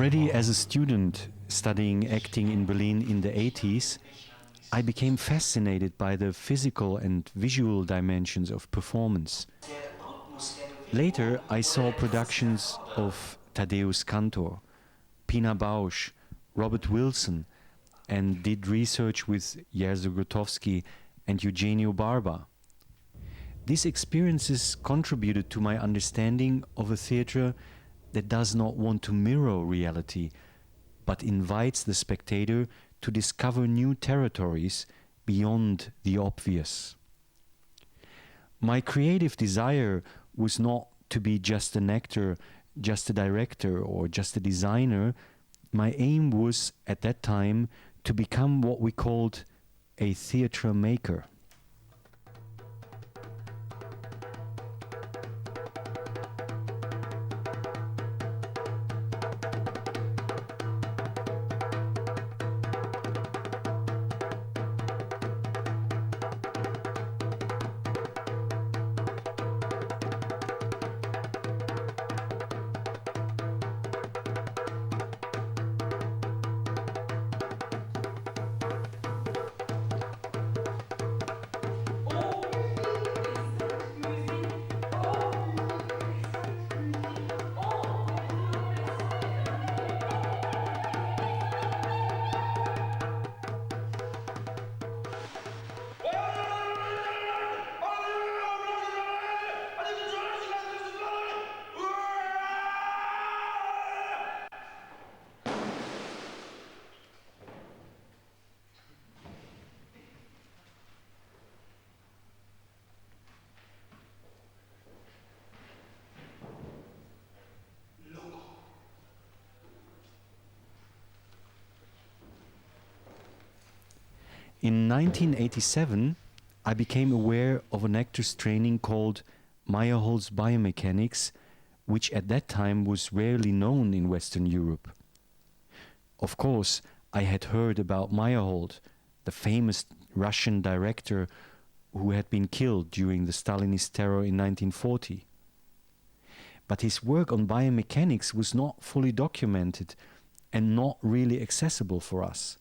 Already as a student studying acting in Berlin in the 80s, I became fascinated by the physical and visual dimensions of performance. Later, I saw productions of Tadeusz Kantor, Pina Bausch, Robert Wilson, and did research with Jerzy Grotowski and Eugenio Barba. These experiences contributed to my understanding of a theatre that does not want to mirror reality, but invites the spectator to discover new territories beyond the obvious. My creative desire was not to be just an actor, just a director, or just a designer. My aim was, at that time, to become what we called a theatre maker. In 1987, I became aware of an actor's training called Meyerhold's Biomechanics, which at that time was rarely known in Western Europe. Of course, I had heard about Meyerhold, the famous Russian director who had been killed during the Stalinist terror in 1940. But his work on biomechanics was not fully documented and not really accessible for us.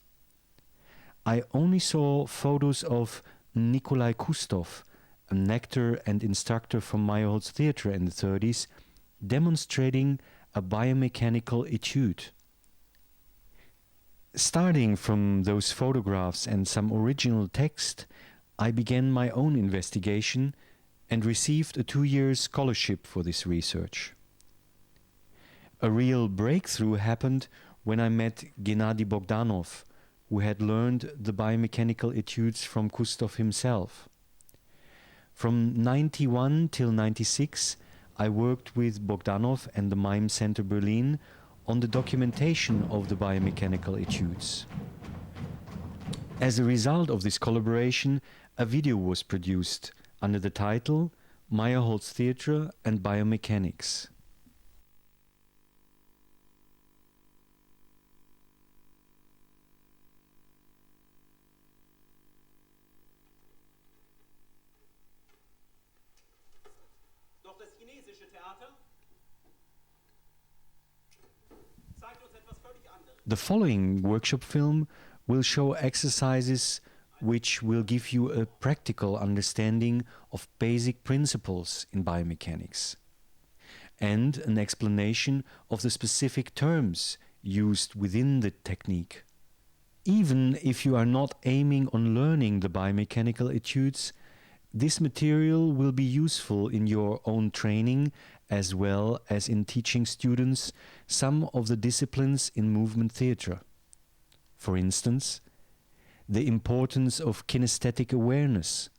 I only saw photos of Nikolai Kustov, an actor and instructor from Meyerhold's theatre in the 30s, demonstrating a biomechanical etude. Starting from those photographs and some original text, I began my own investigation and received a 2-year scholarship for this research. A real breakthrough happened when I met Gennady Bogdanov, who had learned the biomechanical etudes from Kustov himself. From 91 till 96, I worked with Bogdanov and the Mime Center Berlin on the documentation of the biomechanical etudes. As a result of this collaboration, a video was produced under the title Meyerhold's Theatre and Biomechanics. The following workshop film will show exercises which will give you a practical understanding of basic principles in biomechanics and an explanation of the specific terms used within the technique. Even if you are not aiming on learning the biomechanical etudes, this material will be useful in your own training as well as in teaching students some of the disciplines in movement theatre. For instance, the importance of kinesthetic awareness,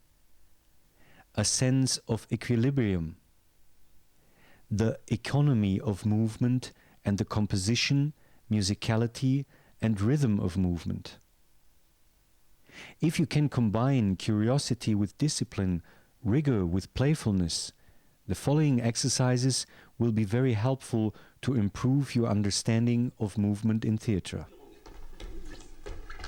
a sense of equilibrium, the economy of movement and the composition, musicality and rhythm of movement. If you can combine curiosity with discipline, rigor with playfulness, the following exercises will be very helpful to improve your understanding of movement in theatre.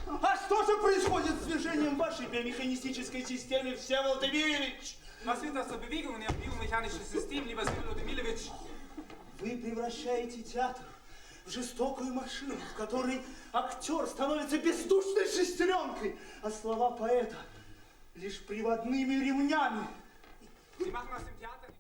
А что же происходит с движением вашей биомеханистической системы, Vsevolod Meyerhold? Was wird das zur Bewegung in Ihrem biomechanischen System, lieber Vsevolod Meyerhold? Вы превращаете театр в жестокую машину, в которой актер становится бездушной шестеренкой, а слова поэта лишь приводными ремнями. Sie machen aus dem Theater.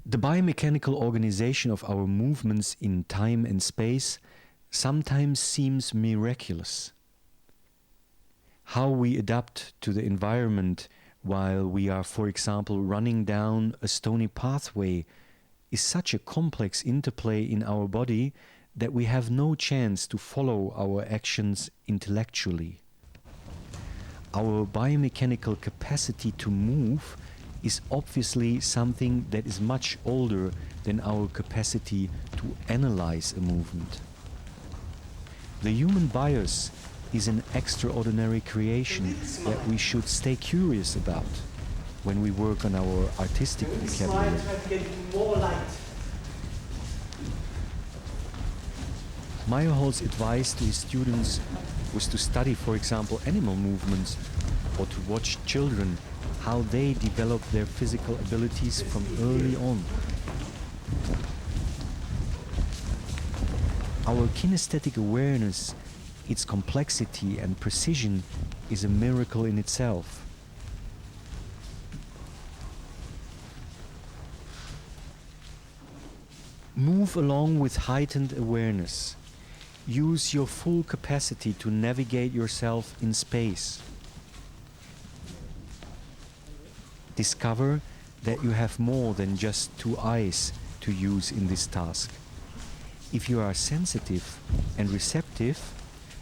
The biomechanical organization of our movements in time and space sometimes seems miraculous. How we adapt to the environment while we are, for example, running down a stony pathway is such a complex interplay in our body that we have no chance to follow our actions intellectually. Our biomechanical capacity to move is obviously something that is much older than our capacity to analyze a movement. The human bias is an extraordinary creation that we should stay curious about when we work on our artistic vocabulary. Meyerhold's advice to his students was to study, for example, animal movements, or to watch children, how they develop their physical abilities from early on. Our kinesthetic awareness, its complexity and precision, is a miracle in itself. Move along with heightened awareness. Use your full capacity to navigate yourself in space. Discover that you have more than just two eyes to use in this task. If you are sensitive and receptive,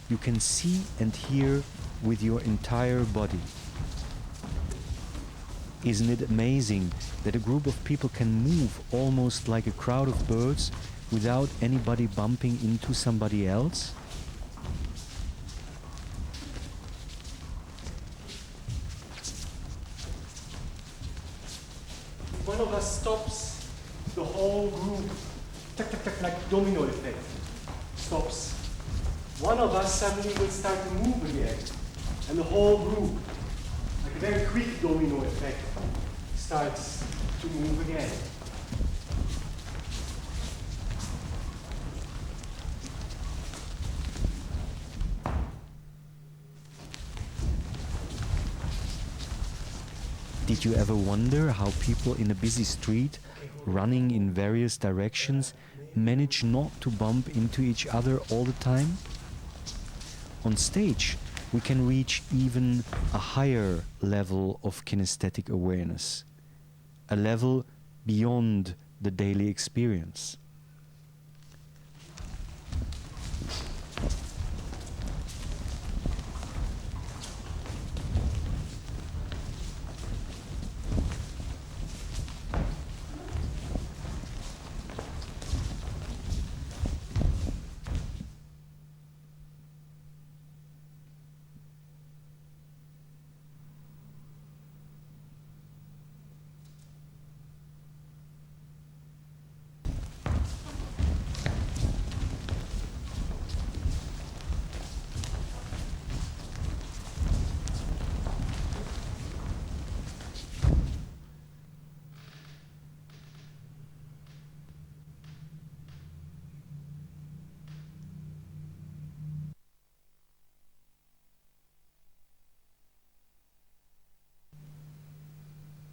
you can see and hear with your entire body. Isn't it amazing that a group of people can move almost like a crowd of birds without anybody bumping into somebody else? One of us stops, the whole group, tuck, tuck, tuck, like domino effect, stops. One of us suddenly will start to move again, and the whole group, like a very quick domino effect, starts to move again. Did you ever wonder how people in a busy street, running in various directions, manage not to bump into each other all the time? On stage, we can reach even a higher level of kinesthetic awareness, a level beyond the daily experience.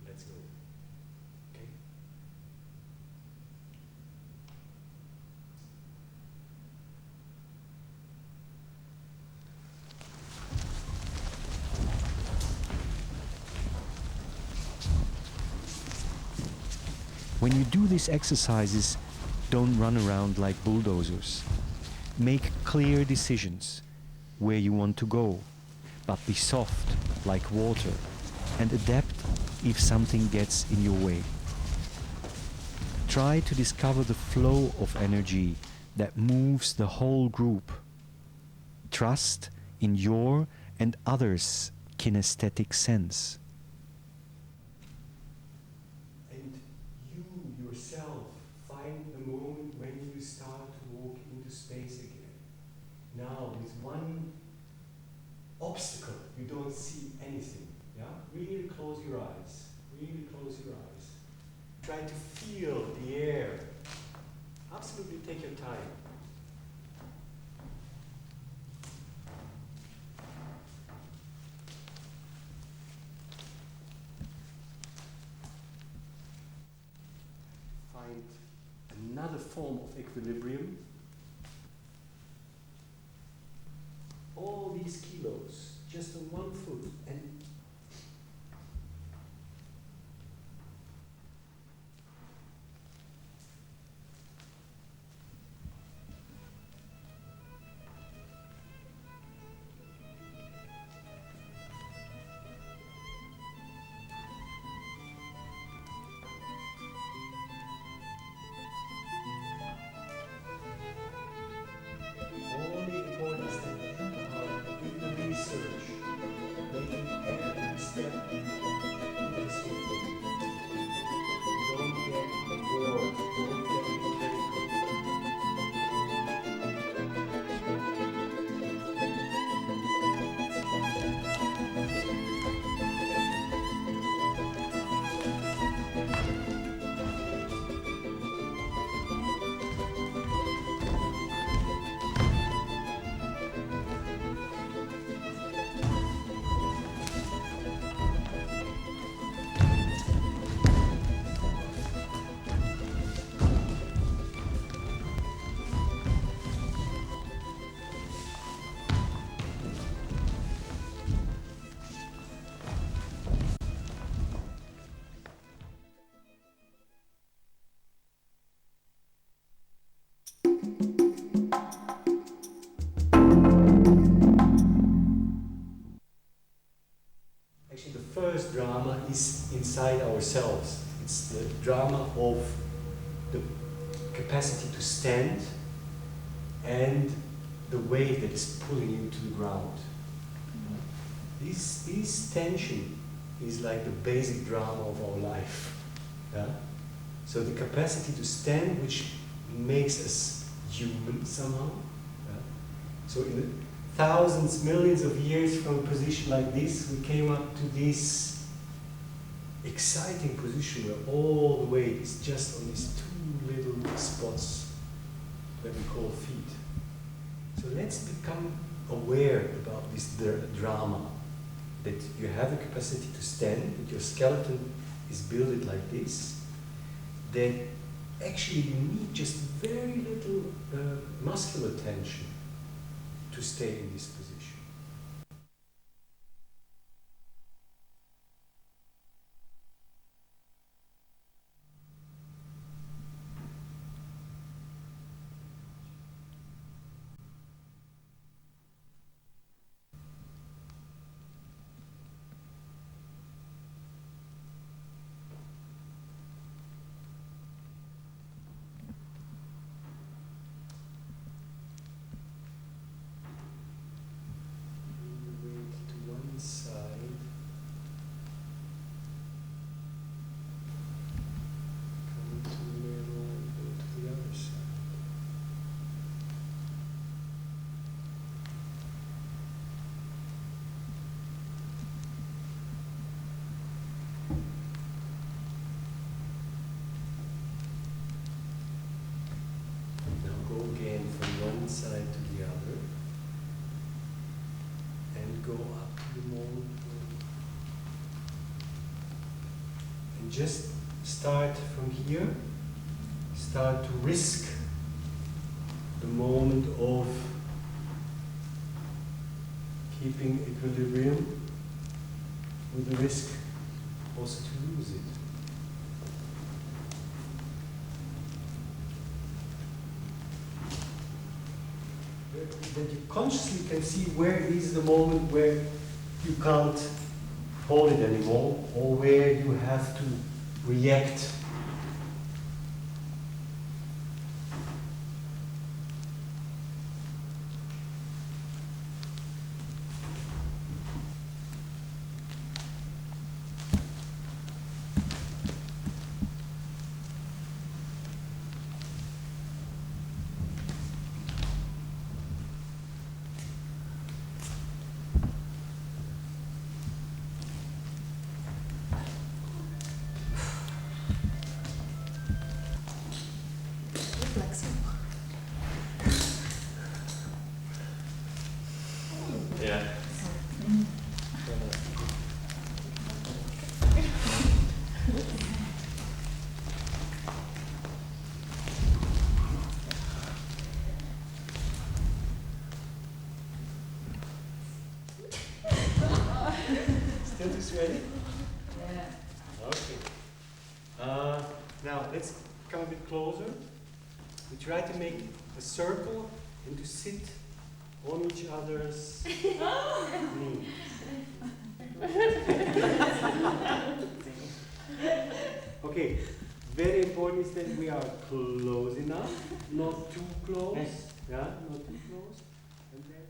Let's go. Okay? When you do these exercises, don't run around like bulldozers. Make clear decisions where you want to go, but be soft like water and adapt if something gets in your way. Try to discover the flow of energy that moves the whole group. Trust in your and others' kinesthetic sense. And now with one obstacle, you don't see anything. Yeah? Really close your eyes. Really close your eyes. Try to feel the air. Absolutely take your time. Find another form of equilibrium. All these kilos just on one foot, and first drama is inside ourselves. It's the drama of the capacity to stand and the weight that is pulling you to the ground. This tension is like the basic drama of our life. Yeah? So the capacity to stand, which makes us human somehow. Yeah? So in the thousands, millions of years from a position like this, we came up to this exciting position where all the weight is just on these two little spots that we call feet. So let's become aware about this drama, that you have a capacity to stand, that your skeleton is built like this, that actually you need just very little muscular tension to stay in this position. Side to the other, and go up to the moment, and just start from here. Start to risk the moment of keeping equilibrium, with the risk also to lose it. That you consciously can see where is the moment where you can't hold it anymore, or where you have to react. Kids ready? Yeah. Okay. Now let's come a bit closer. We try to make a circle and to sit on each other's knees. Okay, very important is that we are close enough, not too close. Yeah, not too close. And then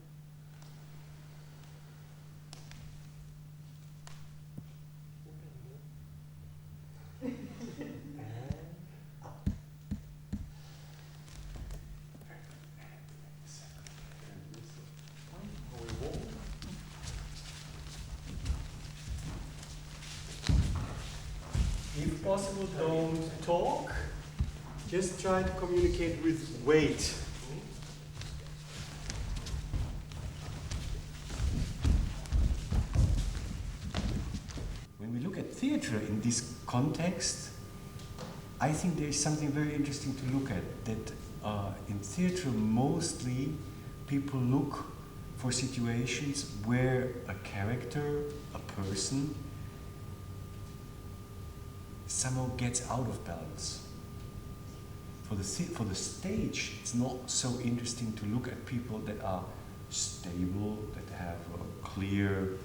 if possible, don't talk. Just try to communicate with weight. When we look at theater in this context, I think there is something very interesting to look at. That in theater, mostly people look for situations where a character, a person, somehow gets out of balance. For the stage, it's not so interesting to look at people that are stable, that have a clear,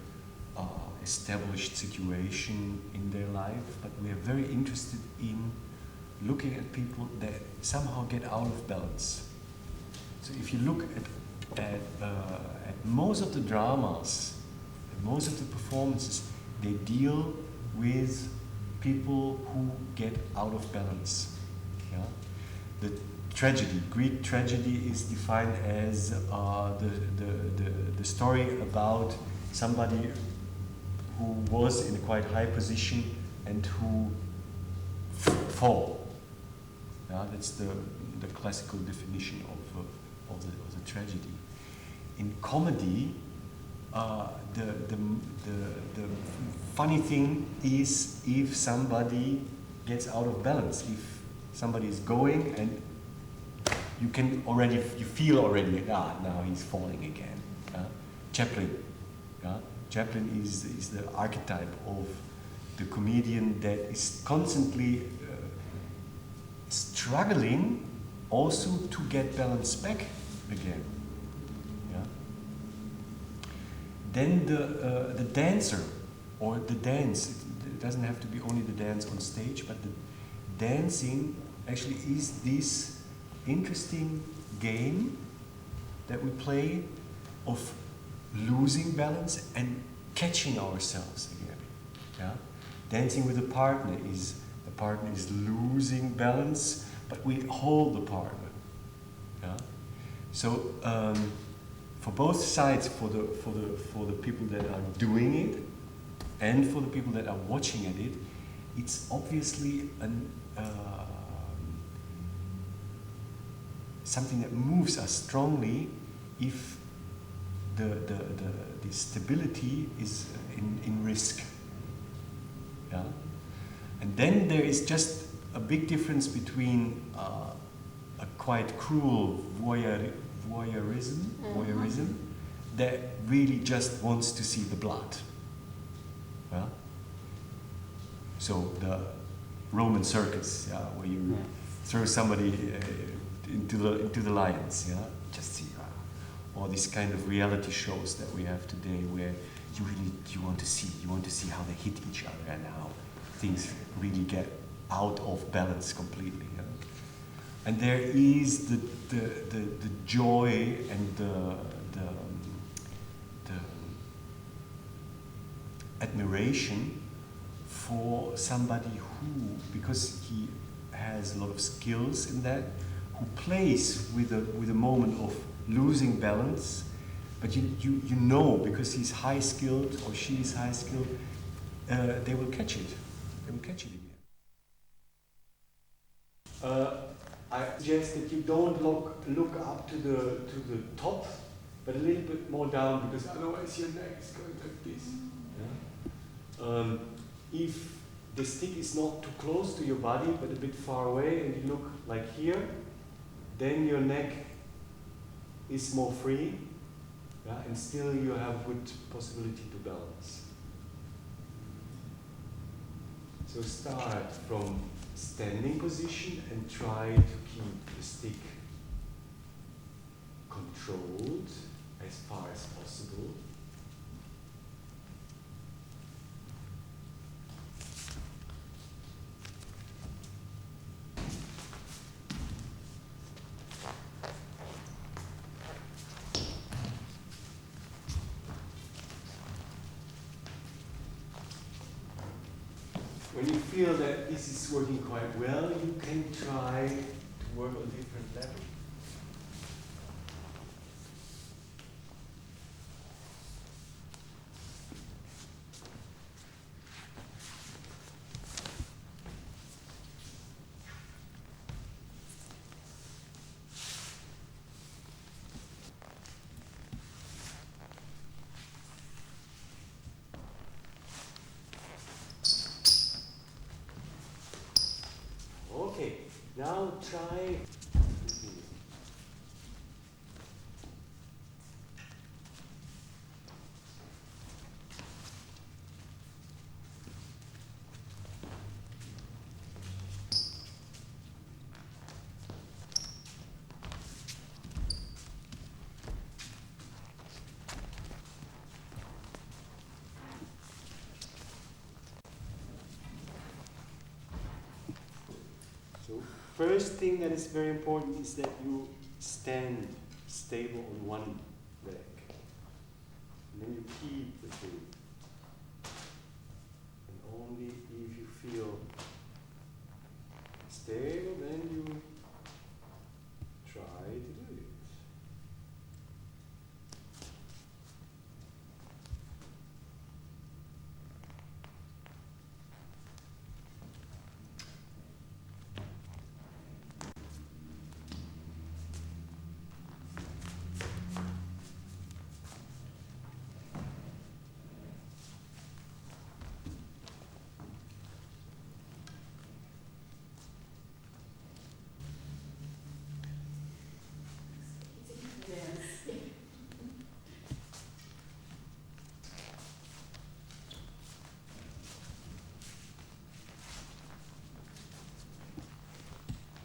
established situation in their life, but we are very interested in looking at people that somehow get out of balance. So if you look at most of the dramas, at most of the performances, they deal with people who get out of balance. Yeah? The tragedy, Greek tragedy, is defined as the story about somebody who was in a quite high position and who fall. Yeah, that's the classical definition of the tragedy. In comedy, the funny thing is if somebody gets out of balance, if somebody is going and you feel already, now he's falling again. Chaplin. Chaplin is the archetype of the comedian that is constantly struggling also to get balance back again. Yeah? Then the dancer, or the dance, it doesn't have to be only the dance on stage, but the dancing actually is this interesting game that we play of losing balance and catching ourselves again. Yeah? Dancing with a partner is losing balance, but we hold the partner. Yeah? So for both sides, for the people that are doing it and for the people that are watching at it, it's obviously something that moves us strongly if the stability is in risk. Yeah? And then there is just a big difference between a quite cruel voyeurism that really just wants to see the blood. Yeah? So the Roman circus, yeah, where you throw somebody into the lions, yeah, just see, or these kind of reality shows that we have today, where you want to see how they hit each other and how things really get out of balance completely. Yeah? And there is the joy and the admiration for somebody who, because he has a lot of skills in that, who plays with a moment of losing balance, but you know, because he's high skilled or she is high skilled, they will catch it. They will catch it again. I suggest that you don't look up to the top, but a little bit more down, because otherwise your neck is going like this. Yeah? If the stick is not too close to your body, but a bit far away, and you look like here, then your neck is more free, yeah? And still you have good possibility to balance. So start from standing position and try to keep the stick controlled as far as possible. When you feel that this is working quite well, you can try to work on different levels. Okay, now try. So first thing that is very important is that you stand stable on one leg. And then you keep the thing. And only if you feel stable, then you try to do it.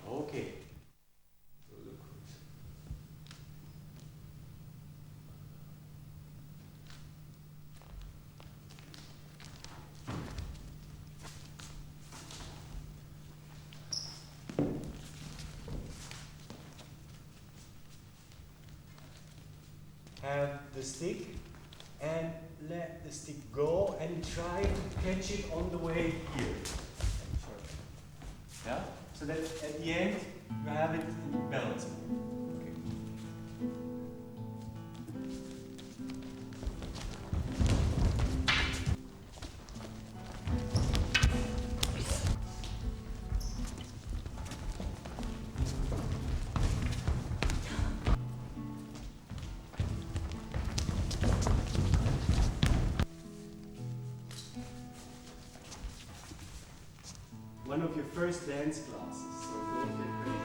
Okay. So look. Have the stick and let the stick go and try to catch it on the way here. Yeah? So that at the end you have it in balance. Okay. One of your first dance classes, so don't get ready.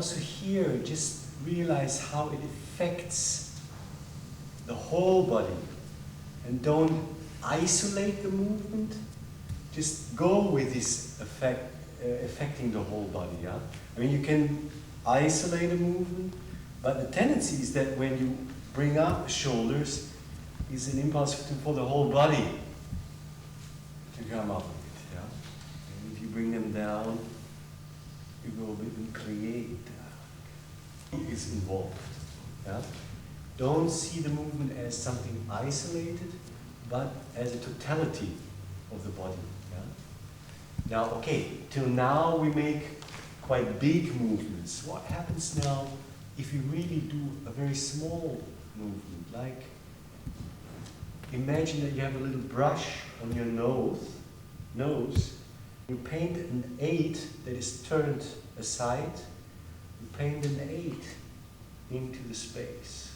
also here, just realize how it affects the whole body. And don't isolate the movement, just go with this effect, affecting the whole body. Yeah? I mean, you can isolate a movement, but the tendency is that when you bring up the shoulders, is an impulse for the whole body to come up with it. Yeah? And if you bring them down, you go with and create. Is involved. Yeah? Don't see the movement as something isolated, but as a totality of the body. Yeah? Now, okay, till now we make quite big movements. What happens now if you really do a very small movement? Like, imagine that you have a little brush on your nose. You paint an 8 that is turned aside. You paint an 8 into the space.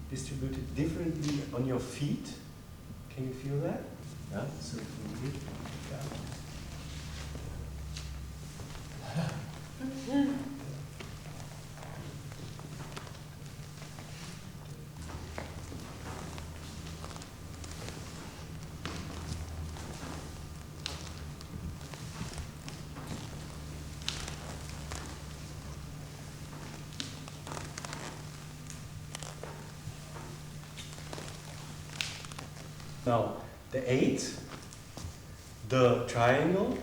Distributed differently on your feet. Can you feel that? Yeah, so from here, yeah. Now, the 8, the triangle,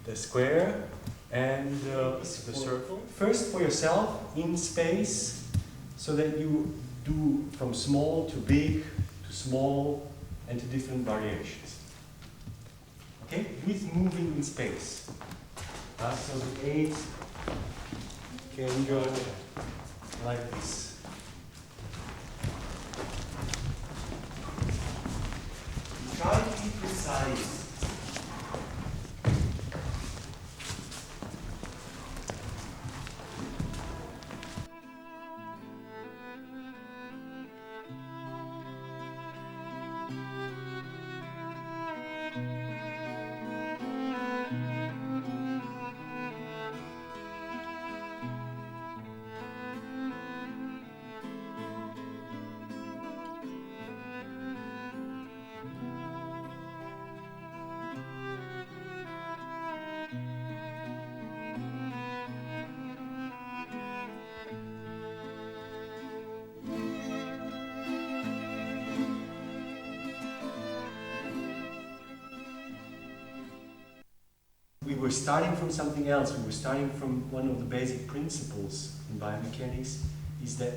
the square, and the circle. First for yourself in space, so that you do from small to big, to small, and to different variations. Okay, with moving in space. So the 8 can go like this. Try to be precise. We were starting from something else. We were starting from one of the basic principles in biomechanics, is that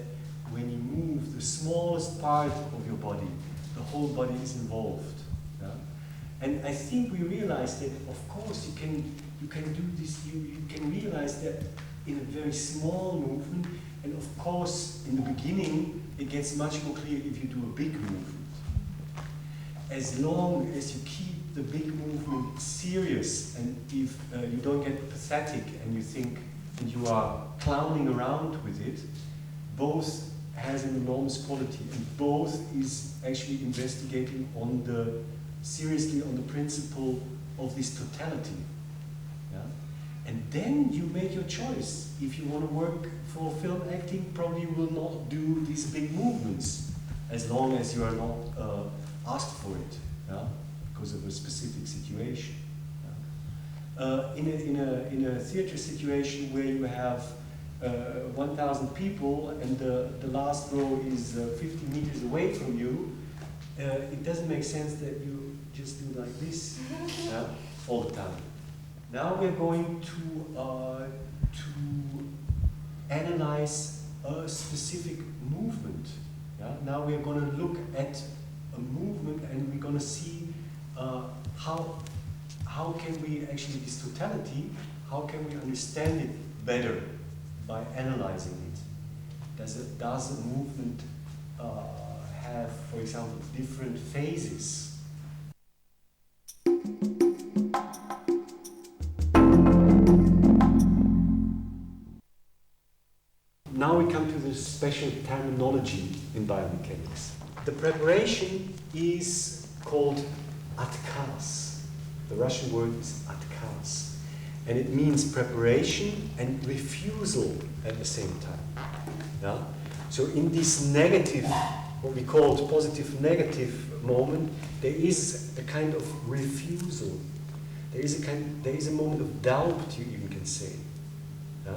when you move the smallest part of your body, the whole body is involved. Yeah? And I think we realized that, of course, you can do this. You can realize that in a very small movement, and of course, in the beginning, it gets much more clear if you do a big movement. As long as you keep the big movement serious, and if you don't get pathetic and you think and you are clowning around with it, both has an enormous quality, and both is actually investigating seriously on the principle of this totality. Yeah? And then you make your choice. If you want to work for film acting, probably you will not do these big movements, as long as you are not asked for it. Yeah? Because of a specific situation. In a theater situation where you have 1,000 people and the last row is 50 meters away from you, it doesn't make sense that you just do like this all the time. Now we're going to analyze a specific movement. Yeah? Now we're going to look at a movement and we're going to see how can we actually, this totality, how can we understand it better by analyzing it? Does a movement have, for example, different phases? Now we come to the special terminology in biomechanics. The preparation is called отказ. The Russian word is отказ. And it means preparation and refusal at the same time. Yeah? So in this negative, what we call positive negative moment, there is a kind of refusal. There is a moment of doubt, you even can say. Yeah?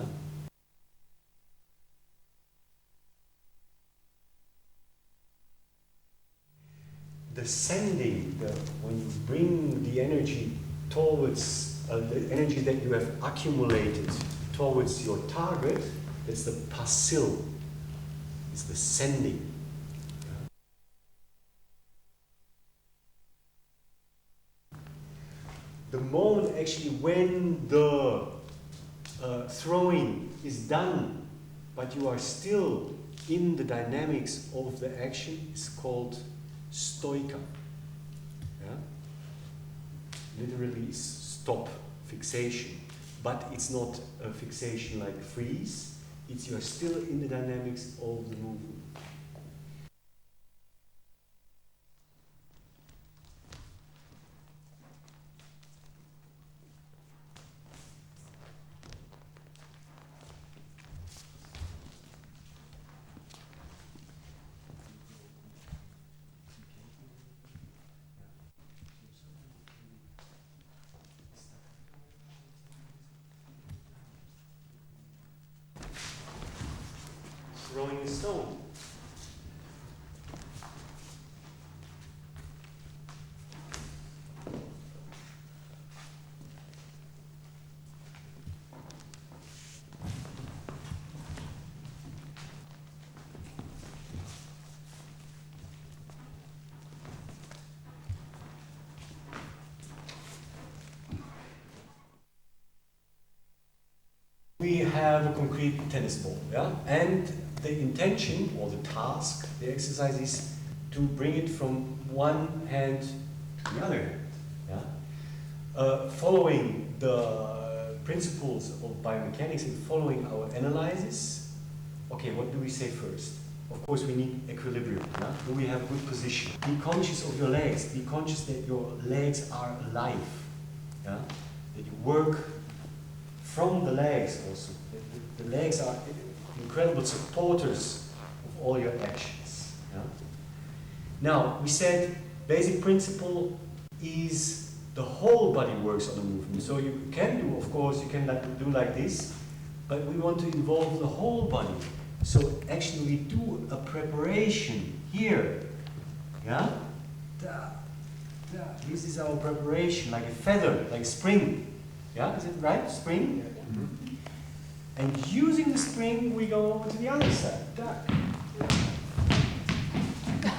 The sending, when you bring the energy towards the energy that you have accumulated towards your target, that's the passil, it's the sending. The moment actually when the throwing is done, but you are still in the dynamics of the action, is called stoika. Yeah? Literally stop, fixation. But it's not a fixation like freeze, it's you are still in the dynamics of the movement. Throwing a stone. We have a concrete tennis ball, yeah? And the intention or the task, the exercise is to bring it from one hand to the other hand. Yeah? Following the principles of biomechanics and following our analysis, okay, what do we say first? Of course, we need equilibrium. Yeah? Do we have good position? Be conscious of your legs. Be conscious that your legs are alive. Yeah? That you work from the legs also. The legs are incredible supporters of all your actions. Yeah? Now, we said basic principle is the whole body works on the movement. So you can do, of course, you can do like this, but we want to involve the whole body. So actually we do a preparation here. Yeah? This is our preparation, like a feather, like a spring. Yeah, is it right? Spring? Yeah. Mm-hmm. And using the spring, we go over to the other side. Duck.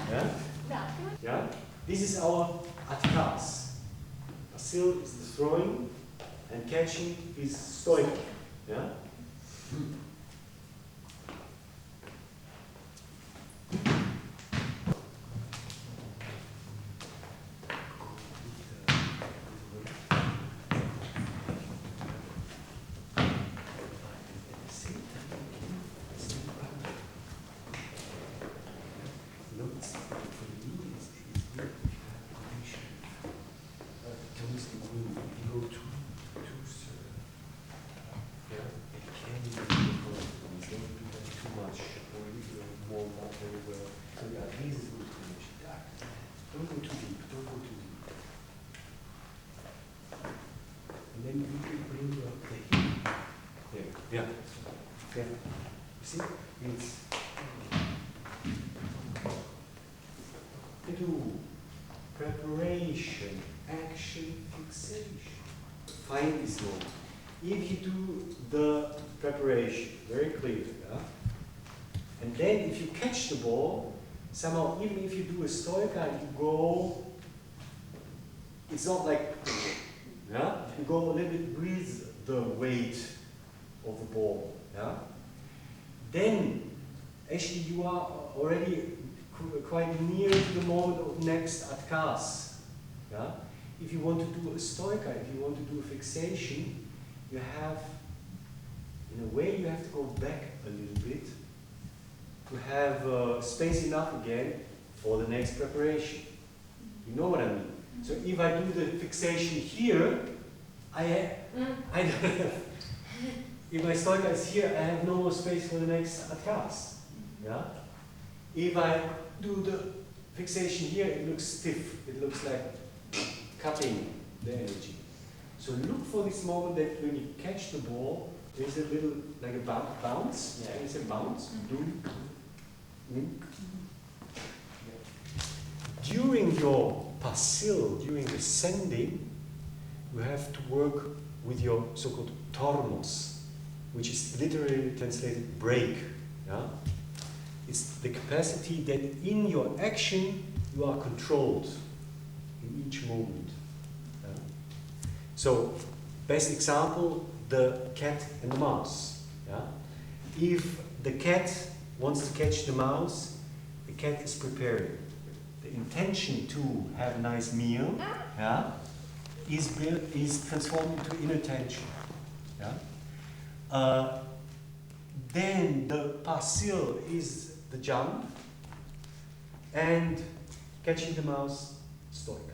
Yeah? Yeah? This is our atkas. Passil is the throwing, and catching is stoik. Yeah? Preparation, action, fixation. Find this note. If you do the preparation, very clear, yeah? And then if you catch the ball, somehow even if you do a stoika, you go, it's not like, yeah? You go a little bit with the weight of the ball, yeah? Then actually you are already quite near to the moment of next atkas. Yeah? If you want to do a stoika, if you want to do a fixation, you have, in a way, you have to go back a little bit to have space enough again for the next preparation. You know what I mean? So if I do the fixation here, I don't have, if my stoica is here, I have no more space for the next cast. Yeah? If I do the fixation here, it looks stiff. It looks like cutting the energy. So look for this moment that when you catch the ball, there's a little, like a bounce. Yeah, it's a bounce. During your passil, during the sending, you have to work with your so-called tormos, which is literally translated break. Yeah? It's the capacity that in your action you are controlled in each moment. Yeah? So, best example, the cat and the mouse. Yeah? If the cat wants to catch the mouse, the cat is preparing. The intention to have a nice meal, yeah, is transformed into inattention. Yeah? Then the passil is the jump, and catching the mouse, stoica.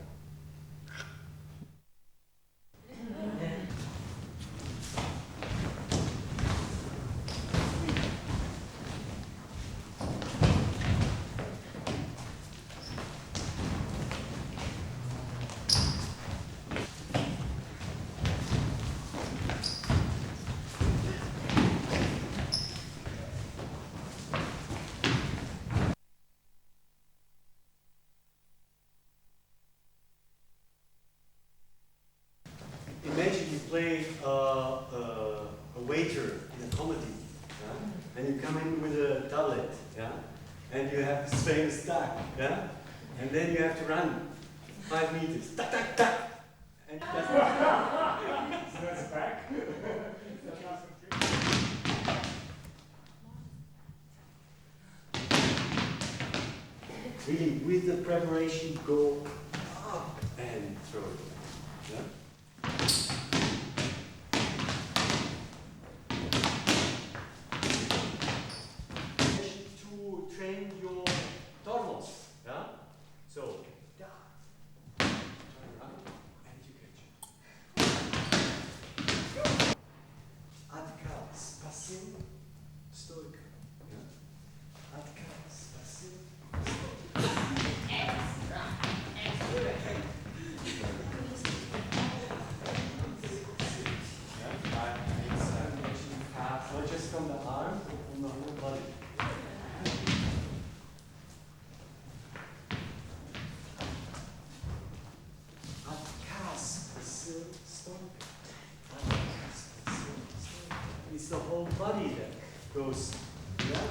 Imagine you play a waiter in a comedy, yeah? And you come in with a tablet, yeah? And you have this famous duck, yeah? And then you have to run 5 meters, tack, tack, tack. And that's So that's back. really, with the preparation, go up and throw it. Yeah? To train your tormos. Yeah? So, da, turn around, and you catch. Adkas, passim, stoica. Yeah? Adkas, passim, not just from the arm, but from the whole body. Adkas, passil, stoica. Adkas, passil, stoica. It's the whole body that goes, yeah?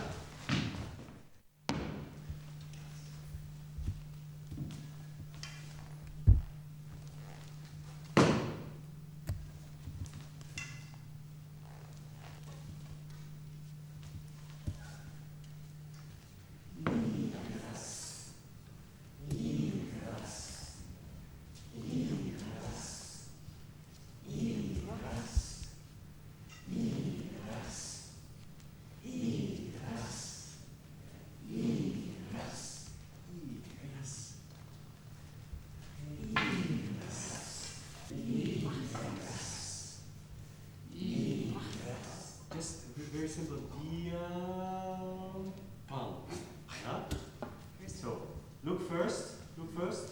Just very simple. Palm. Yeah? Okay, so look first. Look first.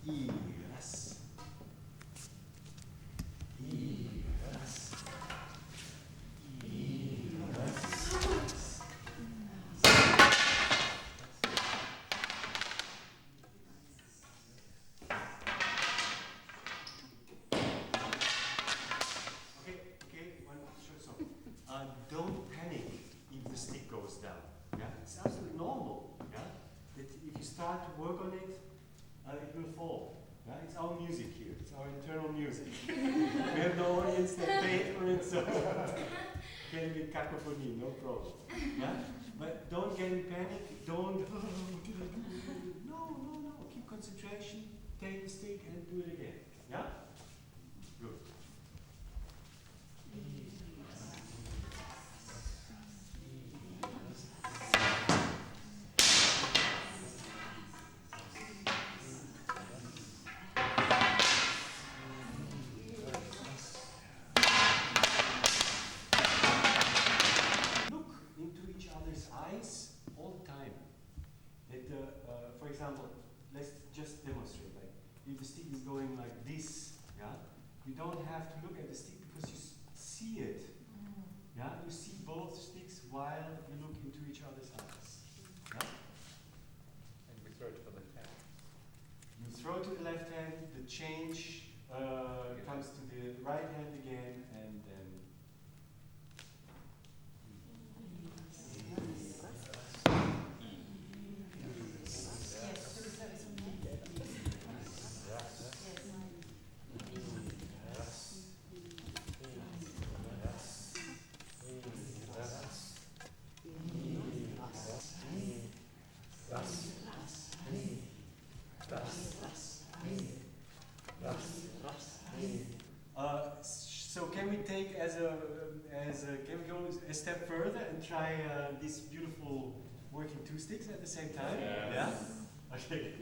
Yes. Yes. Okay, one short song. Don't panic if the stick goes down. Yeah, it's absolutely normal. Yeah, that if you start to work on it, it will fall. Yeah, it's our music here. It's our internal music. We have no audience that paid for it, so can be cacophony, no problem. Yeah, but don't get in panic. Don't. No. Keep concentration. Take the stick and do it again. Yeah. Good. example, let's just demonstrate. Like, if the stick is going like this, yeah, you don't have to look at the stick because you see it. Yeah, you see both sticks while you look into each other's eyes. Yeah? And we throw it to the left hand. You throw to the left hand, the change comes to the right hand again, and then. So can we take can we go a step further and try these beautiful working two sticks at the same time? Yes. Yeah? Okay.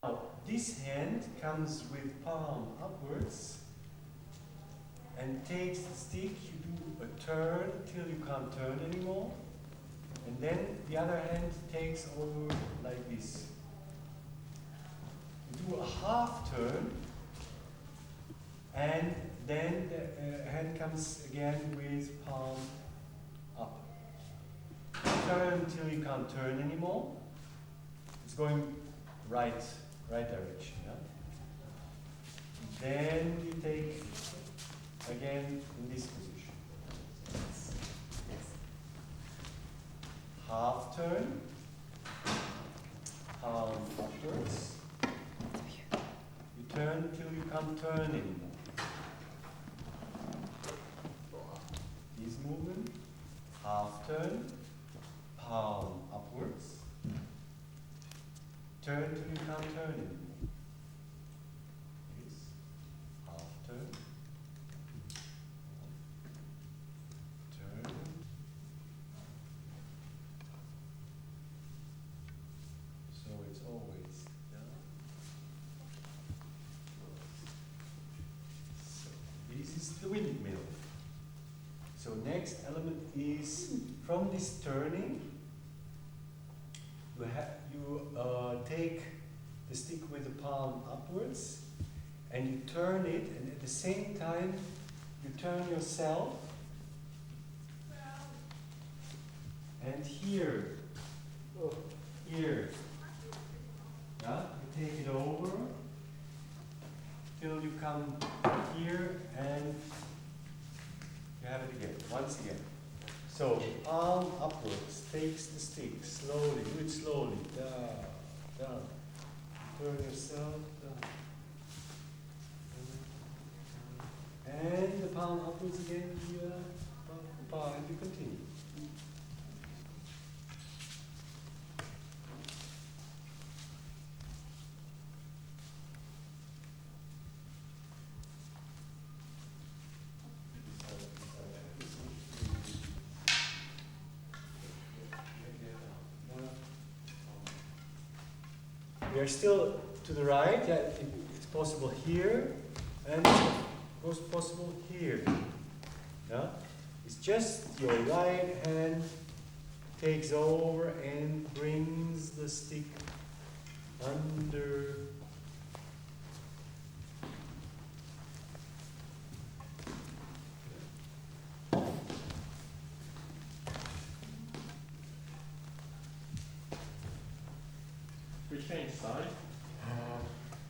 Now, this hand comes with palm upwards and takes the stick. You do a turn till you can't turn anymore, and then the other hand takes over like this. You do a half turn, and then the hand comes again with palm up. Turn till you can't turn anymore. It's going right direction. Yeah? Then you take again in this position. Half turn, palm upwards. You turn till you can't turn anymore. This movement, half turn, palm upwards. Turn till you can't turn anymore. This, half turn, turn. So it's always down. So this is the windmill. So next element is from this turning. You take the stick with the palm upwards and you turn it, and at the same time you turn yourself, and here, yeah, you take it over till you come here and you have it again, once again. So, palm upwards, takes the stick, slowly, do it slowly, down, turn yourself, down. And the palm upwards again, here, and you continue. We are still to the right. Yeah, it's possible here, and it's possible here. Yeah, it's just your right hand takes over and brings the stick under. We change side.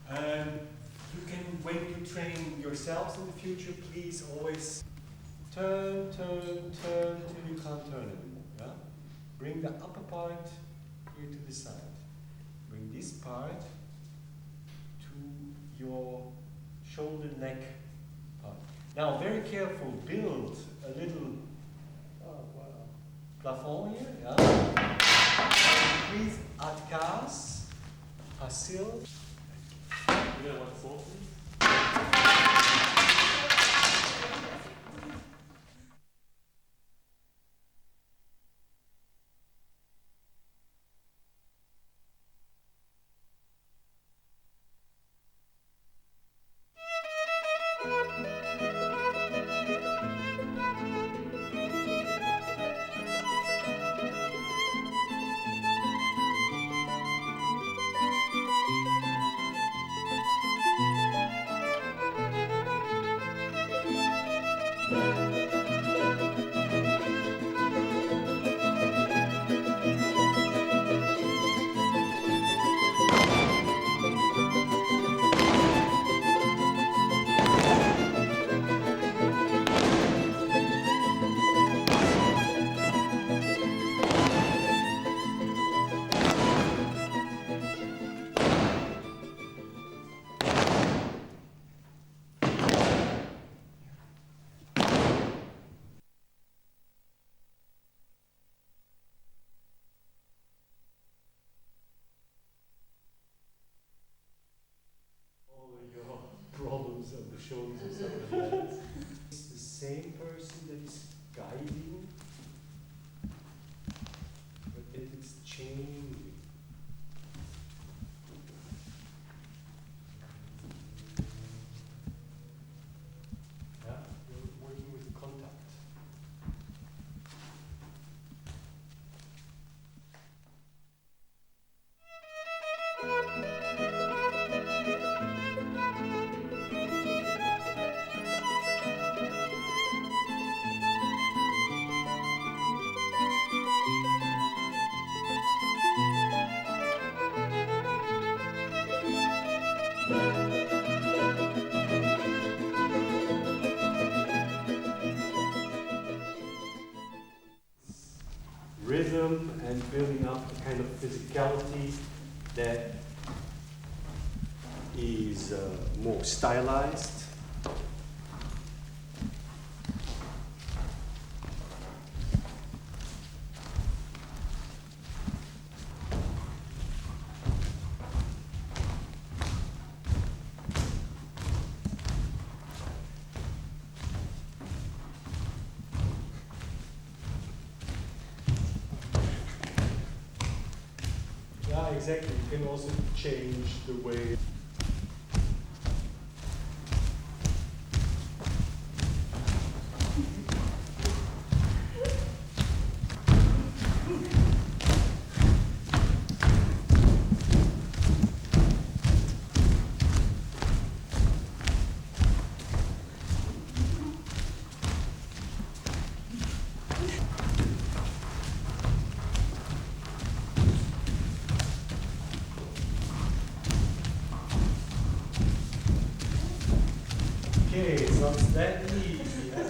You can, when you train yourselves in the future, please always turn till you can't turn anymore. Yeah? Bring the upper part here to the side. Bring this part to your shoulder neck part. Now, very careful, build a little plafond here. Yeah? Please Atkas, Asil. You know what fourth is? Problems of the shoulders or something like that. It's the same person that is guiding, but then it's changing. Yeah, you're working with contact. Rhythm and building up a kind of physicality that is more stylized. Yeah, exactly. You can also change the way. Okay, it's not that easy. Yeah?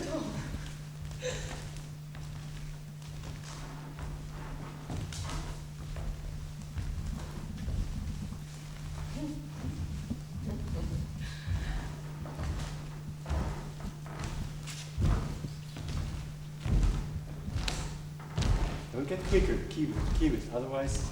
Don't get quicker. Keep it. Otherwise.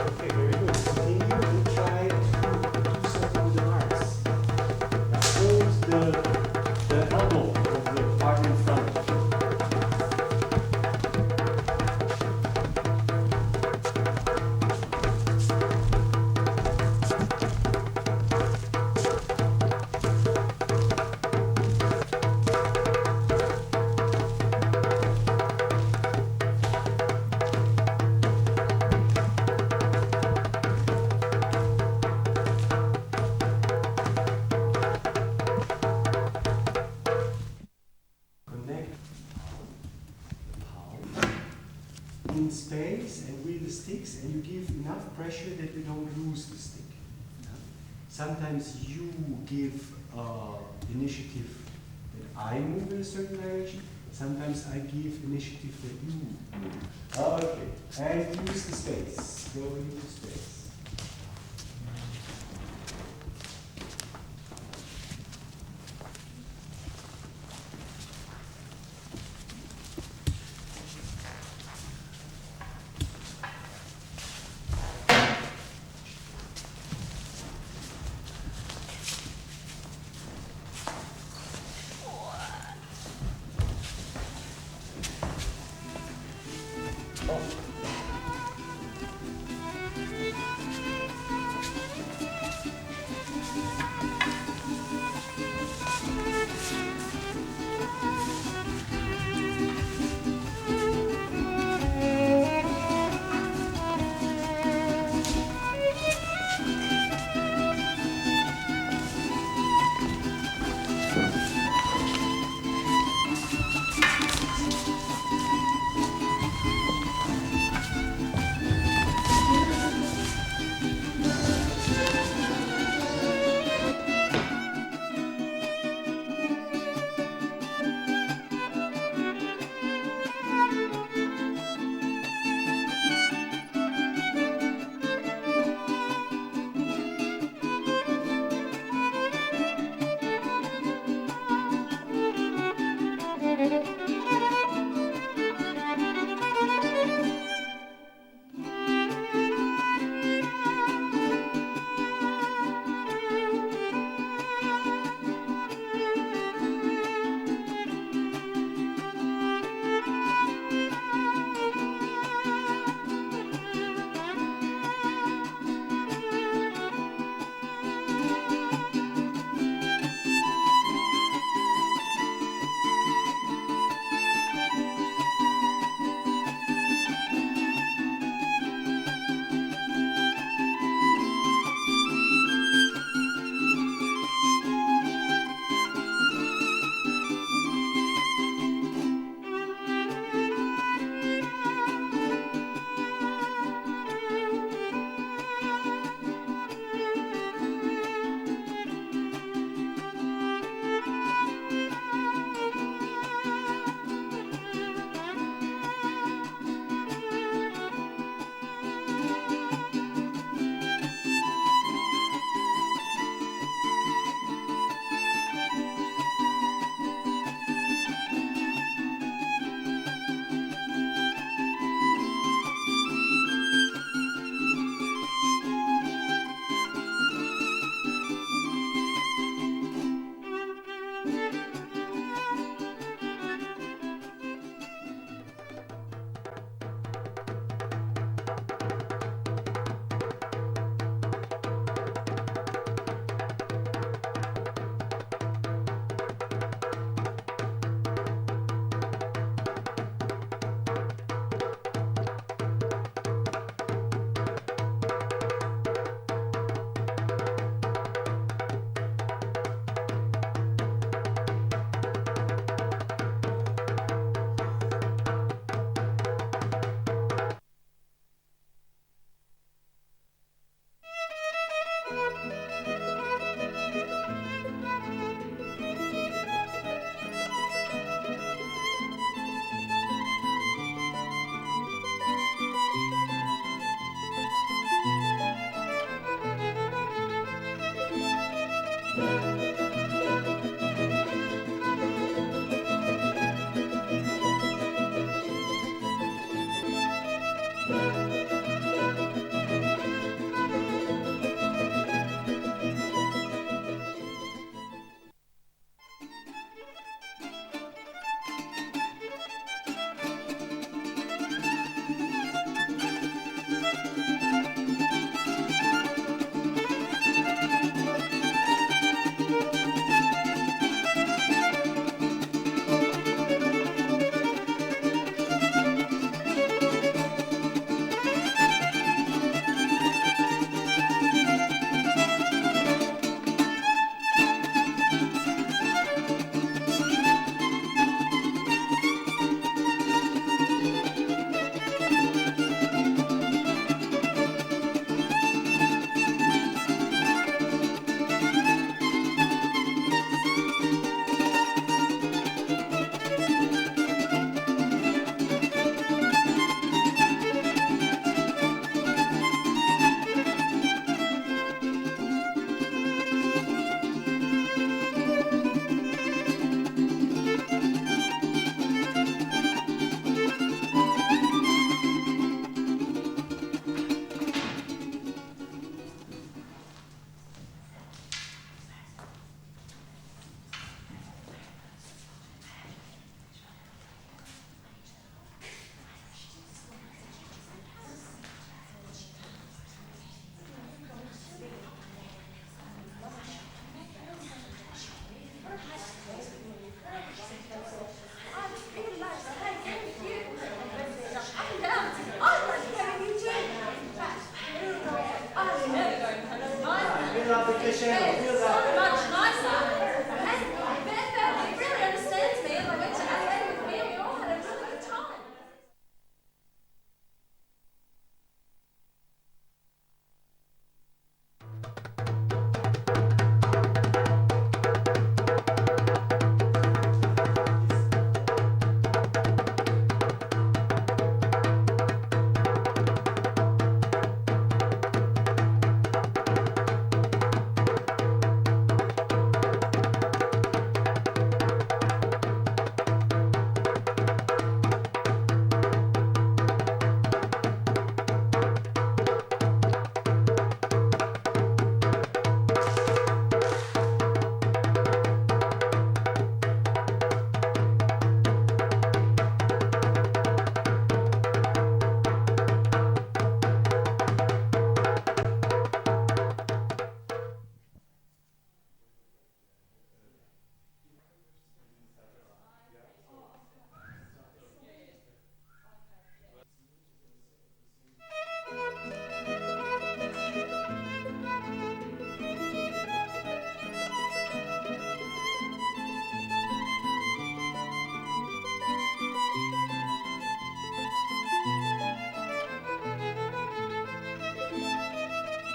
Okay, very good. Continue and try to do something with the arms. Now hold the elbow of the partner in front. Connect the palm in space and with the sticks, and you give enough pressure that you don't lose the stick. Sometimes you give initiative that I move in a certain direction. Sometimes I give initiative that you move. Okay, and use the space. Go into space.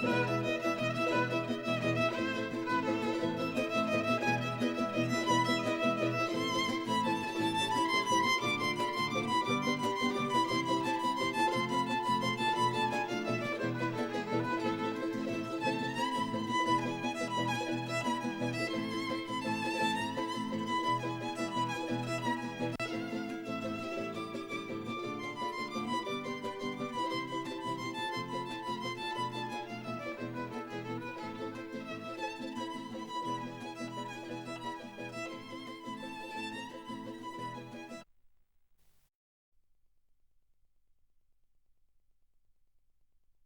Yeah.